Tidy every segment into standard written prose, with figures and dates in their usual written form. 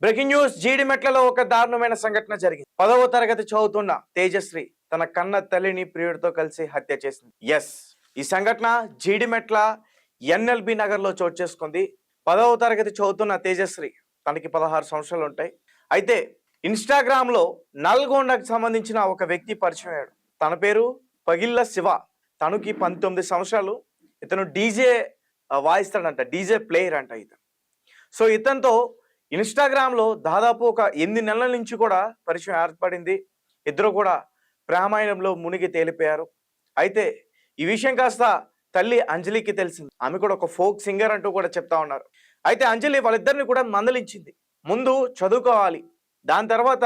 Breaking news జీడిమెట్లలో ఒక దారుణమైన సంఘటన జరిగింది. 10వ తరగతి చదువుతున్న తేజశ్రీ తన కన్న తల్లిని ప్రియుడితో కలిసి హత్య చేసింది. ఎస్, ఈ సంఘటన జీడిమెట్ల ఎన్ఎల్బి నగర్ లో చోటు చేసుకుంది. 10వ తరగతి చదువుతున్న తేజశ్రీ, తనకి 16 సంవత్సరాలు ఉంటాయి. అయితే ఇన్స్టాగ్రామ్ లో నల్గొండకు సంబంధించిన ఒక వ్యక్తి పరిచయం అయ్యాడు. తన పేరు పగిళ్ళ శివ. తనకి 19 సంవత్సరాలు. ఇతను డీజే వాయిస్తాడంట, డీజే ప్లేయర్ అంట ఇతను. సో ఇతనితో ఇన్స్టాగ్రామ్ లో దాదాపు ఒక 8 నెలల నుంచి కూడా పరిచయం ఏర్పడింది. ఇద్దరు కూడా ప్రేమాయణంలో మునిగి తేలిపోయారు. అయితే ఈ విషయం కాస్త తల్లి అంజలికి తెలిసింది. ఆమె కూడా ఒక ఫోక్ సింగర్ అంటూ కూడా చెప్తా ఉన్నారు. అయితే అంజలి వాళ్ళిద్దరిని కూడా మందలించింది. ముందు చదువుకోవాలి, దాని తర్వాత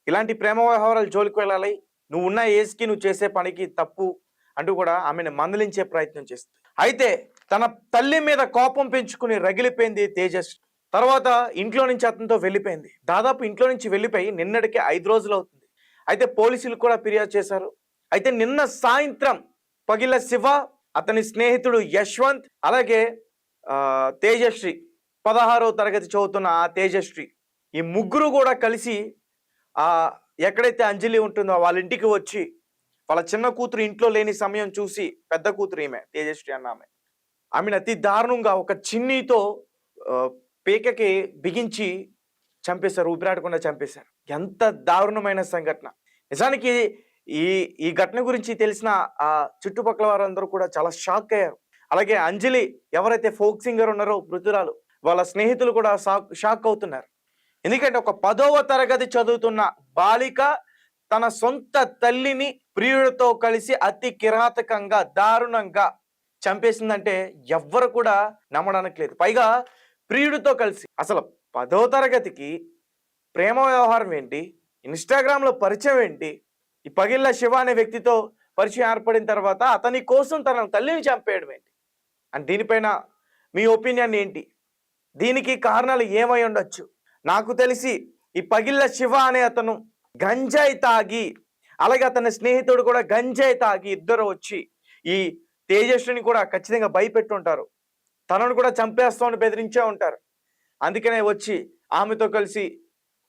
ఇలాంటి ప్రేమ వ్యవహారాలు జోలికి వెళ్ళాలి, నువ్వు ఉన్న ఏజ్కి నువ్వు చేసే పనికి తప్పు అంటూ కూడా ఆమెను మందలించే ప్రయత్నం చేస్తుంది. అయితే తన తల్లి మీద కోపం పెంచుకుని రగిలిపోయింది తేజస్. తర్వాత ఇంట్లో నుంచి అతనితో వెళ్ళిపోయింది. దాదాపు ఇంట్లో నుంచి వెళ్ళిపోయి నిన్నటికి 5 రోజులు అవుతుంది. అయితే పోలీసులు కూడా ఫిర్యాదు చేశారు. అయితే నిన్న సాయంత్రం పగిళ్ళ శివ, అతని స్నేహితుడు యశ్వంత్, అలాగే తేజశ్రీ, 16వ తరగతి చదువుతున్న ఆ తేజశ్రీ, ఈ ముగ్గురు కూడా కలిసి ఎక్కడైతే అంజలి ఉంటుందో వాళ్ళ ఇంటికి వచ్చి వాళ్ళ చిన్న కూతురు ఇంట్లో లేని సమయం చూసి, పెద్ద కూతురు ఈమె తేజశ్రీ అన్న ఆమెను అతి దారుణంగా ఒక చిన్నీతో పీకకి బిగించి చంపేశారు, ఊపిరాడకుండా చంపేశారు. ఎంత దారుణమైన సంఘటన. నిజానికి ఈ ఘటన గురించి తెలిసిన ఆ చుట్టుపక్కల వారందరూ కూడా చాలా షాక్ అయ్యారు. అలాగే అంజలి ఎవరైతే ఫోక్ సింగర్ ఉన్నారో మృతురాలు, వాళ్ళ స్నేహితులు కూడా షాక్ అవుతున్నారు. ఎందుకంటే ఒక 10వ తరగతి చదువుతున్న బాలిక తన సొంత తల్లిని ప్రియుడితో కలిసి అతి కిరాతకంగా దారుణంగా చంపేసిందంటే ఎవ్వరు కూడా నమ్మడానికి లేదు. పైగా ప్రియుడితో కలిసి. అసలు 10వ తరగతికి ప్రేమ వ్యవహారం ఏంటి, ఇన్స్టాగ్రామ్లో పరిచయం ఏంటి, ఈ పగిళ్ళ శివ అనే వ్యక్తితో పరిచయం ఏర్పడిన తర్వాత అతని కోసం తన తల్లిని చంపేయడం ఏంటి? అండ్ దీనిపైన మీ ఒపీనియన్ ఏంటి? దీనికి కారణాలు ఏమై ఉండొచ్చు? నాకు తెలిసి ఈ పగిళ్ళ శివ అనే అతను గంజాయి తాగి, అలాగే అతని స్నేహితుడు కూడా గంజాయి తాగి ఇద్దరు వచ్చి ఈ తేజస్విని కూడా ఖచ్చితంగా భయపెట్టుంటారు. తనను కూడా చంపేస్తామని బెదిరించే ఉంటారు. అందుకనే వచ్చి ఆమెతో కలిసి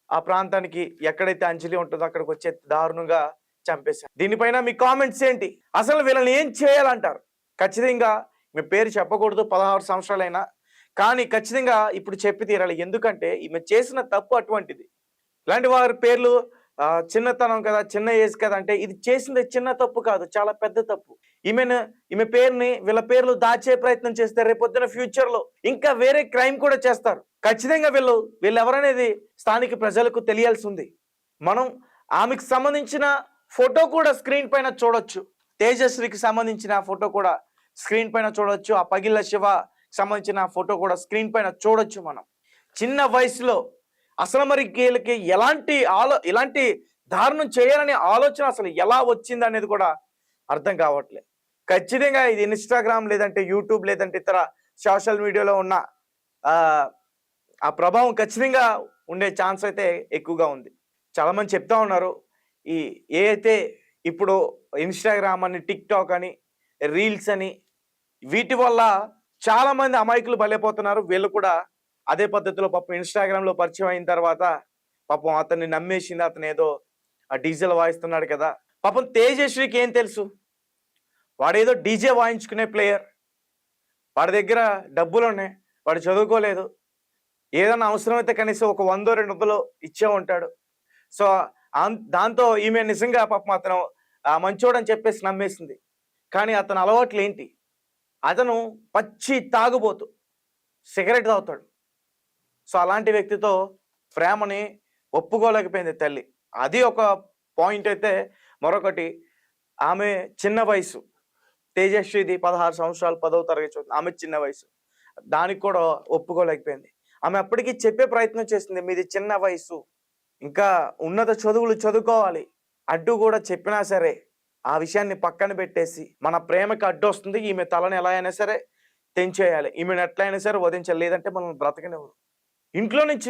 ఆ ప్రాంతానికి ఎక్కడైతే అంజలి ఉంటుందో అక్కడికి వచ్చే దారుణంగా చంపేశారు. దీనిపైన మీ కామెంట్స్ ఏంటి? అసలు వీళ్ళని ఏం చేయాలంటారు? ఖచ్చితంగా మీ పేరు చెప్పకూడదు, 16 సంవత్సరాలైనా కానీ ఖచ్చితంగా ఇప్పుడు చెప్పి తీరాలి. ఎందుకంటే ఈమె చేసిన తప్పు అటువంటిది. ఇలాంటి వారి పేర్లు చిన్నతనం కదా, చిన్న ఏజ్ కదా అంటే ఇది చేసింది చిన్న తప్పు కాదు, చాలా పెద్ద తప్పు. ఈమె పేరుని, వీళ్ళ పేర్లు దాచే ప్రయత్నం చేస్తే రేపొద్దున ఫ్యూచర్ లో ఇంకా వేరే క్రైమ్ కూడా చేస్తారు. ఖచ్చితంగా వీళ్ళు ఎవరనేది స్థానిక ప్రజలకు తెలియాల్సి ఉంది. మనం ఆమెకు సంబంధించిన ఫోటో కూడా స్క్రీన్ పైన చూడొచ్చు. తేజశ్రీకి సంబంధించిన ఫోటో కూడా స్క్రీన్ పైన చూడొచ్చు. ఆ పగిళ్ళ శివ సంబంధించిన ఫోటో కూడా స్క్రీన్ పైన చూడొచ్చు. మనం చిన్న వయసులో అసలు మరి వీళ్ళకి ఇలాంటి దారుణం చేయాలనే ఆలోచన అసలు ఎలా వచ్చింది అనేది కూడా అర్థం కావట్లేదు. ఖచ్చితంగా ఇది ఇన్స్టాగ్రామ్ లేదంటే యూట్యూబ్ లేదంటే ఇతర సోషల్ మీడియాలో ఉన్న ఆ ప్రభావం ఖచ్చితంగా ఉండే ఛాన్స్ అయితే ఎక్కువగా ఉంది. చాలా మంది చెప్తా ఉన్నారు, ఏ అయితే ఇప్పుడు ఇన్స్టాగ్రామ్ అని, టిక్ టాక్ అని, రీల్స్ అని, వీటి వల్ల చాలా మంది అమాయకులు బలైపోతున్నారు. వీళ్ళు కూడా అదే పద్ధతిలో పాపం ఇన్స్టాగ్రామ్ లో పరిచయం అయిన తర్వాత పాపం అతన్ని నమ్మేసింది. అతను ఏదో డీజేలు వాయిస్తున్నాడు కదా. పాపం తేజశ్రీకి ఏం తెలుసు? వాడేదో డీజే వాయించుకునే ప్లేయర్, వాడి దగ్గర డబ్బులు ఉన్నాయి, వాడు చదువుకోలేదు. ఏదైనా అవసరమైతే కనీసం ఒక 100-200 ఇచ్చే ఉంటాడు. సో దాంతో ఈమె నిజంగా పాపం అతను మంచోడని చెప్పేసి నమ్మేసింది. కానీ అతని అలవాట్లు ఏంటి? అతను పచ్చి తాగుబోతు, సిగరెట్ తాగుతాడు. సో అలాంటి వ్యక్తితో ప్రేమని ఒప్పుకోలేకపోయింది తల్లి. అది ఒక పాయింట్ అయితే, మరొకటి ఆమె చిన్న వయసు. తేజస్విది 16 సంవత్సరాలు, 10వ తరగతి చదువుతుంది. ఆమె చిన్న వయసు, దానికి కూడా ఒప్పుకోలేకపోయింది. ఆమె అప్పటికి చెప్పే ప్రయత్నం చేసింది, మీది చిన్న వయసు, ఇంకా ఉన్నత చదువులు చదువుకోవాలి. అడ్డు కూడా చెప్పినా సరే ఆ విషయాన్ని పక్కన పెట్టేసి మన ప్రేమకి అడ్డు వస్తుంది, ఈమె తలని ఎలా అయినా సరే తెంచేయాలి, ఈమెను ఎట్లయినా సరే వదించాలి, లేదంటే మనం బ్రతకనివ్వరు. ఇంట్లో నుంచి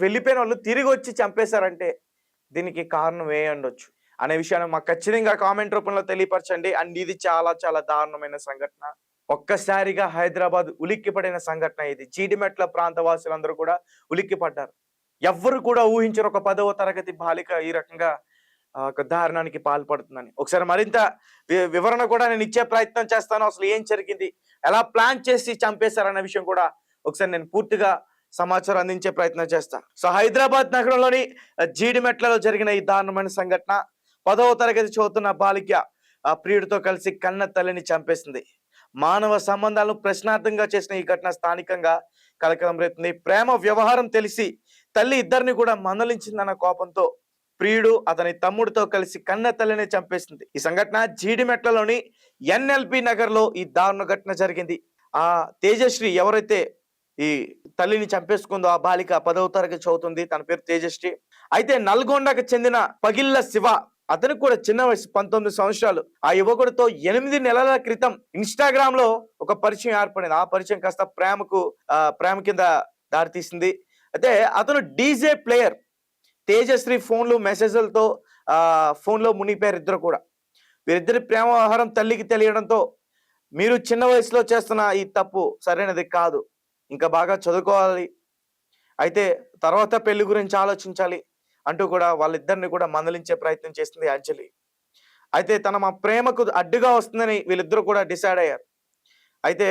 వెళ్ళిపోయిన వాళ్ళు తిరిగి వచ్చి చంపేశారంటే దీనికి కారణం ఏ ఉండొచ్చు అనే విషయాన్ని మాకు ఖచ్చితంగా కామెంట్ రూపంలో తెలియపరచండి. అండ్ ఇది చాలా చాలా దారుణమైన సంఘటన. ఒక్కసారిగా హైదరాబాద్ ఉలిక్కిపడిన సంఘటన ఇది. జీడిమెట్ల ప్రాంత వాసులందరూ కూడా ఉలిక్కిపడ్డారు. ఎవ్వరు కూడా ఊహించరు ఒక 10వ తరగతి బాలిక ఈ రకంగా ఒక దారుణానికి పాల్పడుతుందని. ఒకసారి మరింత వివరణ కూడా నేను ఇచ్చే ప్రయత్నం చేస్తాను. అసలు ఏం జరిగింది? ఎలా ప్లాన్ చేసి చంపేశారన్న విషయం కూడా ఒకసారి నేను పూర్తిగా సమాచారం అందించే ప్రయత్నం చేస్తా. సో హైదరాబాద్ నగరంలోని జీడిమెట్లలో జరిగిన ఈ దారుణమైన సంఘటన 10వ తరగతి చదువుతున్న బాలిక ఆ ప్రియుడితో కలిసి కన్న తల్లిని చంపేసింది. మానవ సంబంధాలను ప్రశ్నార్థంగా చేసిన ఈ ఘటన స్థానికంగా కలకలం రేపుతుంది. ప్రేమ వ్యవహారం తెలిసి తల్లి ఇద్దరిని కూడా మందలించిందన్న కోపంతో ప్రియుడు అతని తమ్ముడితో కలిసి కన్న తల్లిని చంపేసింది. ఈ సంఘటన జీడిమెట్లలోని ఎన్ఎల్బి నగర్ లో ఈ దారుణ ఘటన జరిగింది. ఆ తేజశ్రీ ఎవరైతే ఈ తల్లిని చంపేసుకుందో ఆ బాలిక 10వ తరగతి చదువుతుంది. తన పేరు తేజశ్రీ. అయితే నల్గొండకు చెందిన పగిళ్ళ శివ, అతనికి కూడా చిన్న వయసు 19 సంవత్సరాలు. ఆ యువకుడితో 8 నెలల క్రితం ఇన్స్టాగ్రామ్ లో ఒక పరిచయం ఏర్పడింది. ఆ పరిచయం కాస్త ప్రేమ కింద దారితీసింది. అయితే అతను డీజే ప్లేయర్. తేజశ్రీ ఫోన్లు మెసేజ్లతో ఫోన్లో మునిగిపోయారు ఇద్దరు కూడా. వీరిద్దరి ప్రేమ వ్యవహారం తల్లికి తెలియడంతో మీరు చిన్న వయసులో చేస్తున్న ఈ తప్పు సరైనది కాదు, ఇంకా బాగా చదువుకోవాలి, అయితే తర్వాత పెళ్లి గురించి ఆలోచించాలి అంటూ కూడా వాళ్ళిద్దరిని కూడా మందలించే ప్రయత్నం చేస్తుంది అంజలి. అయితే మా ప్రేమకు అడ్డుగా వస్తుందని వీళ్ళిద్దరూ కూడా డిసైడ్ అయ్యారు. అయితే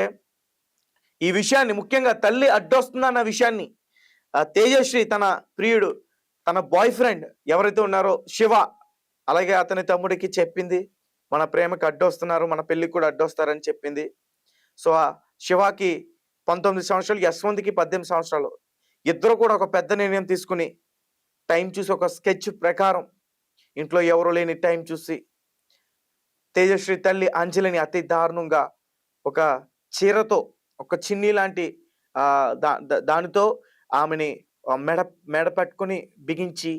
ఈ విషయాన్ని ముఖ్యంగా తల్లి అడ్డొస్తుందన్న విషయాన్ని తేజశ్రీ తన ప్రియుడు, తన బాయ్ ఫ్రెండ్ ఎవరైతే ఉన్నారో శివ, అలాగే అతని తమ్ముడికి చెప్పింది. మన ప్రేమకు అడ్డొస్తున్నారు, మన పెళ్లికి కూడా అడ్డొస్తారని చెప్పింది. సో ఆ శివకి 19 సంవత్సరాలు, యశ్వంత్కి 18 సంవత్సరాలు. ఇద్దరు కూడా ఒక పెద్ద నిర్ణయం తీసుకుని టైం చూసి ఒక స్కెచ్ ప్రకారం ఇంట్లో ఎవరు లేని టైం చూసి తేజశ్రీ తల్లి అంజలిని అతి దారుణంగా ఒక చీరతో, ఒక చిన్ని లాంటి దానితో ఆమెని మెడ పట్టుకుని బిగించి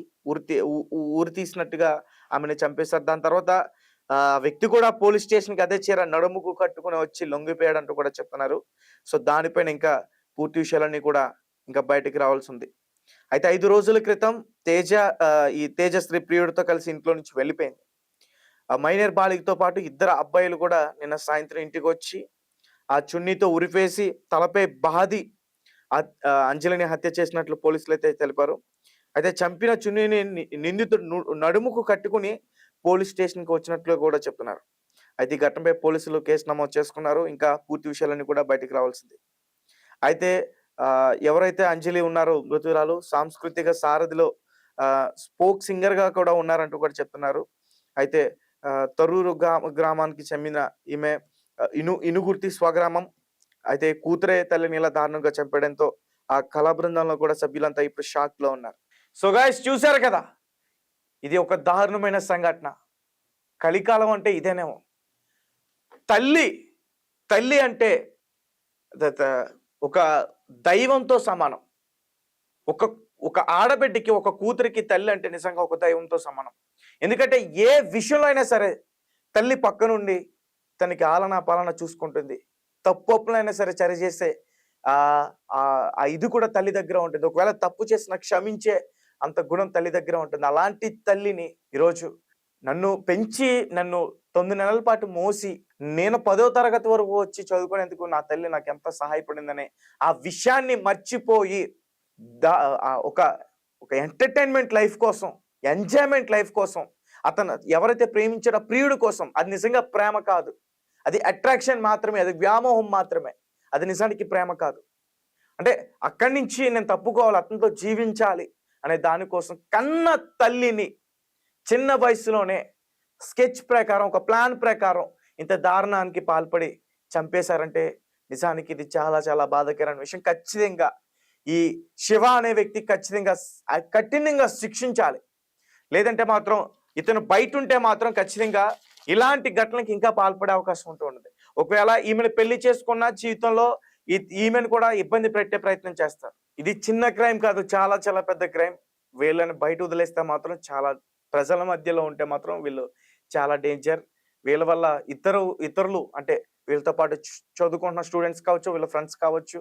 ఊరి తీసినట్టుగా ఆమెను చంపేశారు. దాని తర్వాత వ్యక్తి కూడా పోలీస్ స్టేషన్కి అదే చీర నడుముకు కట్టుకుని వచ్చి లొంగిపోయాడంటూ కూడా చెప్తున్నారు. సో దానిపైన ఇంకా పూర్తి విషయాలన్నీ కూడా ఇంకా బయటకు రావాల్సి ఉంది. అయితే 5 రోజుల క్రితం ఈ తేజశ్రీ ప్రియుడితో కలిసి ఇంట్లో నుంచి వెళ్ళిపోయింది. ఆ మైనర్ బాలికతో పాటు 2 అబ్బాయిలు కూడా నిన్న సాయంత్రం ఇంటికి వచ్చి ఆ చున్నీతో ఉరిపేసి తలపై బాది అంజలిని హత్య చేసినట్లు పోలీసులు అయితే తెలిపారు. అయితే చంపిన చున్నీని నిందితుడు నడుముకు కట్టుకుని పోలీస్ స్టేషన్కి వచ్చినట్లు కూడా చెప్తున్నారు. అయితే ఈ ఘటనపై పోలీసులు కేసు నమోదు చేసుకున్నారు. ఇంకా పూర్తి విషయాలన్నీ కూడా బయటకు రావాల్సింది. అయితే ఎవరైతే అంజలి ఉన్నారో మృతురాలు, సాంస్కృతిక సారథిలో స్పోక్ సింగర్ గా కూడా ఉన్నారంటూ కూడా చెప్తున్నారు. అయితే తరూరు గ్రామానికి చెందిన ఈమె ఇనుగుర్తి స్వగ్రామం. అయితే కూతురే తల్లిని ఇలా దారుణంగా చంపడంతో ఆ కళా బృందంలో కూడా సభ్యులంతా ఇప్పుడు షాక్ లో ఉన్నారు. సో గైస్, చూశారు కదా, ఇది ఒక దారుణమైన సంఘటన. కలికాలం అంటే ఇదేనేమో. తల్లి అంటే ఒక దైవంతో సమానం. ఒక ఆడబిడ్డకి, ఒక కూతురికి తల్లి అంటే నిజంగా ఒక దైవంతో సమానం. ఎందుకంటే ఏ విషయంలో అయినా సరే తల్లి పక్క నుండి తనకి ఆలనా పాలన చూసుకుంటుంది. తప్పులైనా సరే సరిచేసే ఇది కూడా తల్లి దగ్గర ఉంటుంది. ఒకవేళ తప్పు చేసిన క్షమించే అంత గుణం తల్లి దగ్గర ఉంటుంది. అలాంటి తల్లిని ఈరోజు నన్ను పెంచి, నన్ను 9 నెలల పాటు మోసి, నేను 10వ తరగతి వరకు వచ్చి చదువుకునేందుకు నా తల్లి నాకు ఎంత సహాయపడిందనే ఆ విషయాన్ని మర్చిపోయి ఒక ఎంటర్టైన్మెంట్ లైఫ్ కోసం, ఎంజాయ్మెంట్ లైఫ్ కోసం అతను ఎవరైతే ప్రేమించాడో ప్రియుడు కోసం, అది నిజంగా ప్రేమ కాదు, అది అట్రాక్షన్ మాత్రమే, అది వ్యామోహం మాత్రమే, అది నిజానికి ప్రేమ కాదు. అంటే అక్కడి నుంచి నేను తప్పుకోవాలి, అతనితో జీవించాలి అనే దానికోసం కన్న తల్లిని చిన్న వయసులోనే స్కెచ్ ప్రకారం, ఒక ప్లాన్ ప్రకారం ఇంత దారుణానికి పాల్పడి చంపేశారంటే నిజానికి ఇది చాలా చాలా బాధాకరమైన విషయం. ఖచ్చితంగా ఈ శివ అనే వ్యక్తి ఖచ్చితంగా కఠినంగా శిక్షించాలి. లేదంటే మాత్రం ఇతను బయట ఉంటే మాత్రం ఖచ్చితంగా ఇలాంటి ఘటనకి ఇంకా పాల్పడే అవకాశం ఉంటుంది. ఒకవేళ ఈమెను పెళ్లి చేసుకున్న జీవితంలో ఈమెను కూడా ఇబ్బంది పెట్టే ప్రయత్నం చేస్తారు. ఇది చిన్న క్రైమ్ కాదు, చాలా చాలా పెద్ద క్రైమ్. వీళ్ళని బయట వదిలేస్తే మాత్రం, చాలా ప్రజల మధ్యలో ఉంటే మాత్రం వీళ్ళు చాలా డేంజర్. వీళ్ళ వల్ల ఇతరులు అంటే వీళ్ళతో పాటు చదువుకుంటున్న స్టూడెంట్స్ కావచ్చు, వీళ్ళ ఫ్రెండ్స్ కావచ్చు,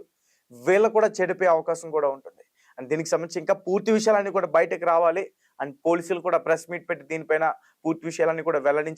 వీళ్ళ కూడా చెడిపోయే అవకాశం కూడా ఉంటుంది. అండ్ దీనికి సంబంధించి ఇంకా పూర్తి విషయాలన్నీ కూడా బయటకు రావాలి. అండ్ పోలీసులు కూడా ప్రెస్ మీట్ పెట్టి దీనిపైన పూర్తి విషయాలన్నీ కూడా వెల్లడించారు.